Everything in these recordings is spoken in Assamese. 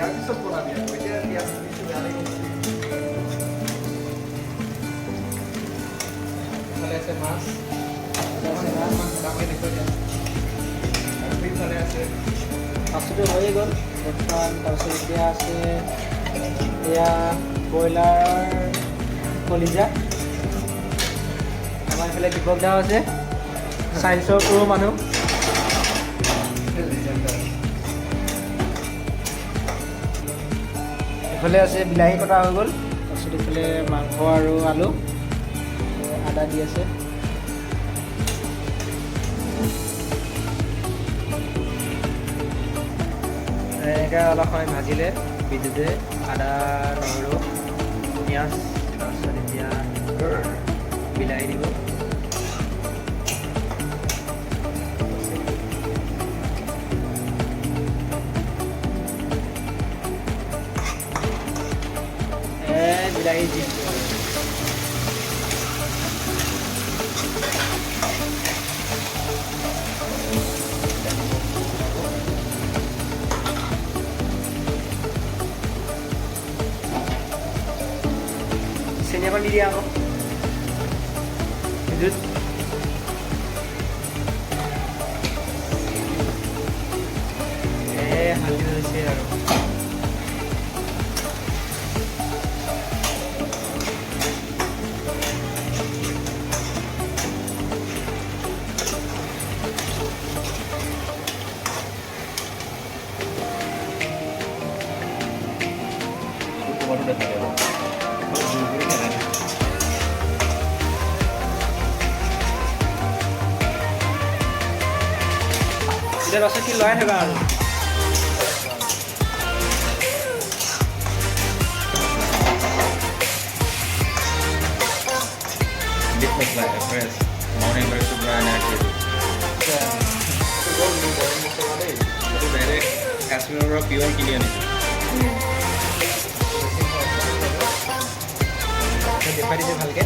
ইয়াৰ পিছত বনাবি আকৌ এতিয়া পিঁয়াজ দিছোঁ বেয়া লাগিব ইফালে আছে মাছ দেখুৱাই দিয়া আৰু ইফালে আছে মাছটো হৈয়ে গ'ল বৰ্তমান তাৰপিছত এতিয়া আছে এয়া ব্ৰইলাৰ কলিজা আমাৰ এইফালে দীপক দাও আছে চায়েন্সৰ প্ৰ' মানুহ এইফালে আছে বিলাহী কটা হৈ গ'ল তাৰপিছত এইফালে মাংস আৰু আলু আদা দি আছে এনেকৈ অলপ সময় ভাজিলে বিদ্যুতে আদা নহৰু পিঁয়াজ তাৰপিছত এতিয়া বিলাহী দিব বিলাহী দি চেনি অকণ দি দিয়া আকৌ বিদ্যুৎ হালধি হৈছে আৰু এতিয়া ৰচা কি লৰাই থাকা আৰু This looks like a fresh morning versus brand actually. Itu direct Kashmir pure Kilian. দেখুৱাই দিছে ভালকৈ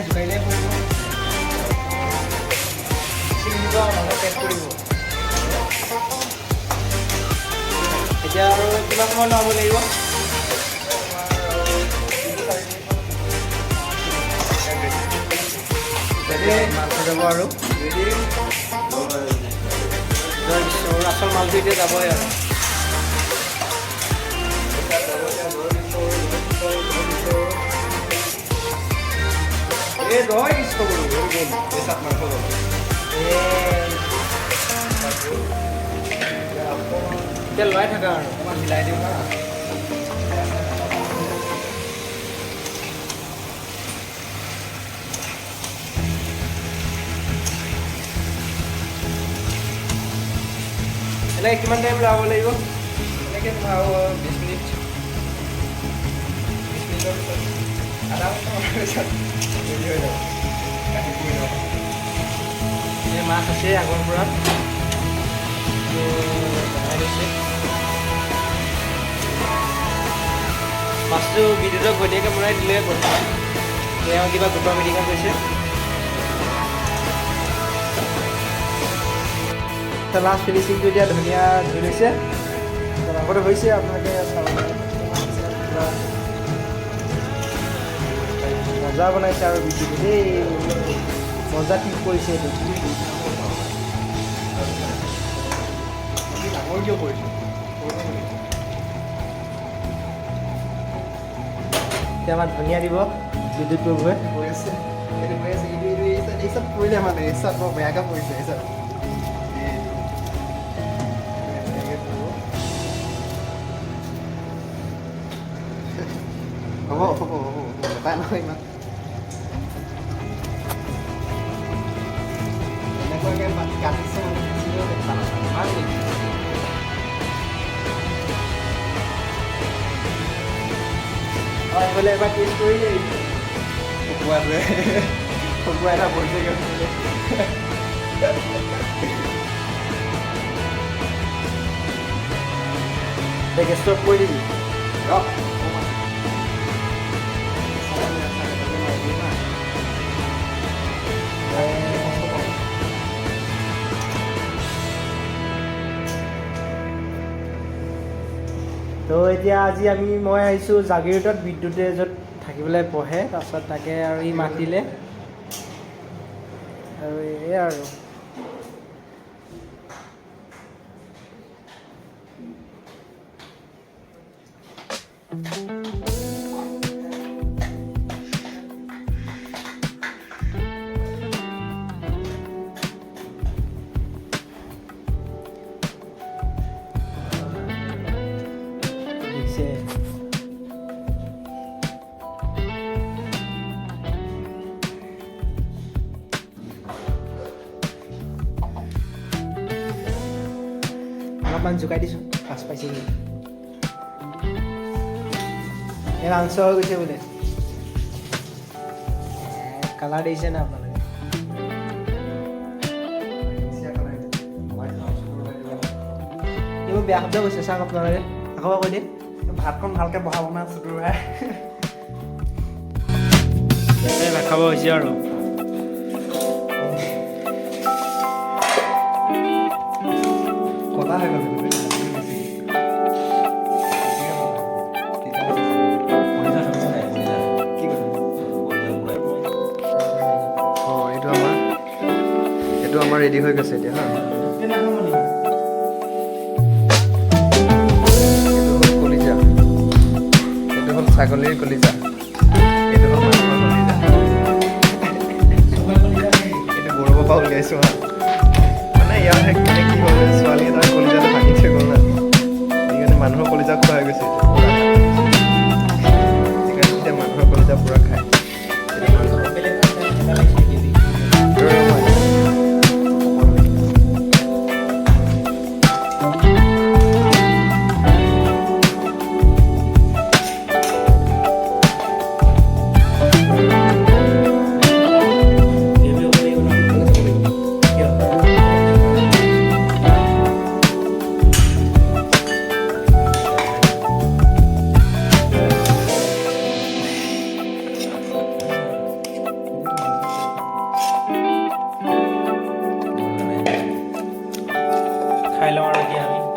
জোকাৰিলে পৰিব চিঙিব মানুহে পেক কৰিব এতিয়া আৰু কিমান সময় লগাব লাগিব মাংস যাব আৰু আচল মালটো এতিয়া যাবই আৰু এই নহয় কিছু কৰোঁ এচাত মাংস ল'ব এতিয়া লৰাই থাকা আৰু অকণমান মিলাই দিওঁ না এনেকৈ কিমান টাইম লগাব লাগিব এনেকৈ তোমাৰ আৰু 20 মিনিট 20 মিনিটৰ পিছত আধা ঘণ্টামানৰ পিছত ৰেডি হৈ যাব কাটি পুৰি লওঁ এই মাছ আছে আগৰ পৰা বনাই লৈছে মাছটো বিদ্যুতক ঘৈণীয়েকে বনাই দিলে বৰ্তমান তেওঁ কিবা গোটৰ মিটিঙত গৈছে লাষ্ট ফিনিচিংটো এতিয়া ধুনীয়া ধুই লৈছে মাংসটো হৈছে আপোনালোকে চাব মজা বনাইছে আৰু বিদ্যুৎ দেই মজা ঠিক কৰিছে এইটো ডাঙৰ কিয় কৰিছোঁ এতিয়া আমাৰ ধনিয়া দিব বিদ্যুৎ প্ৰভুৱে হৈ আছে এইটো হৈ আছে এই চব পৰিলে মানে এই চব বৰ বেয়াকৈ পৰিছে এই চব হ'ব হ'ব হ'ব নাপায় নহয় ইমান এনেকুৱাকৈ কাটিছে মানে ভাল নেকি এইফালে এবাৰ টেষ্ট কৰি দেই শুকুৱাটোৱে শুকুৱাই এটা পৰিছেগৈ গেষ্টত কৰি দিবি ৰহ তো এতিয়া আজি মই আহিছোঁ জাগিৰোডত বিদ্যুতে য'ত থাকিবলৈ বহে তাৰপিছত তাকে আৰু ই মাতিলে আৰু এই আৰু দিছে অলপমান জোকাই দিছোঁ পাছ পাইছেগৈ এই মাংস হৈ গৈছে বোলে কালাৰ দিছে না আপোনালোকে এইবোৰ বেয়া শব্দ কৈছে চাওক আপোনালোকে আকৌ কৈ দিয়ে ভাতখন ভালকৈ বহাব না চুটুৰাই ভাত খাব হৈছে আৰু কটা হৈ গ'ল কি অঁ এইটো আমাৰ ৰেডি হৈ গৈছে এতিয়া হা কলিজা এইটো হ'ল ছাগলীৰ কলিজা এইটো হ'ল মাংসৰ কলিজা এইটো গৌৰৱৰ পৰা উলিয়াইছোঁ হা মানে ইয়াৰ মানে কি হ'ল ছোৱালী এটাৰ কলিজাটো ভাঙি থৈ গ'ল না সেইকাৰণে মানুহৰ কলিজা খোৱা হৈ গৈছে সেইকাৰণে এতিয়া মানুহৰ কলিজা পূৰা খায় খাই লওঁ আৰু এতিয়া আমি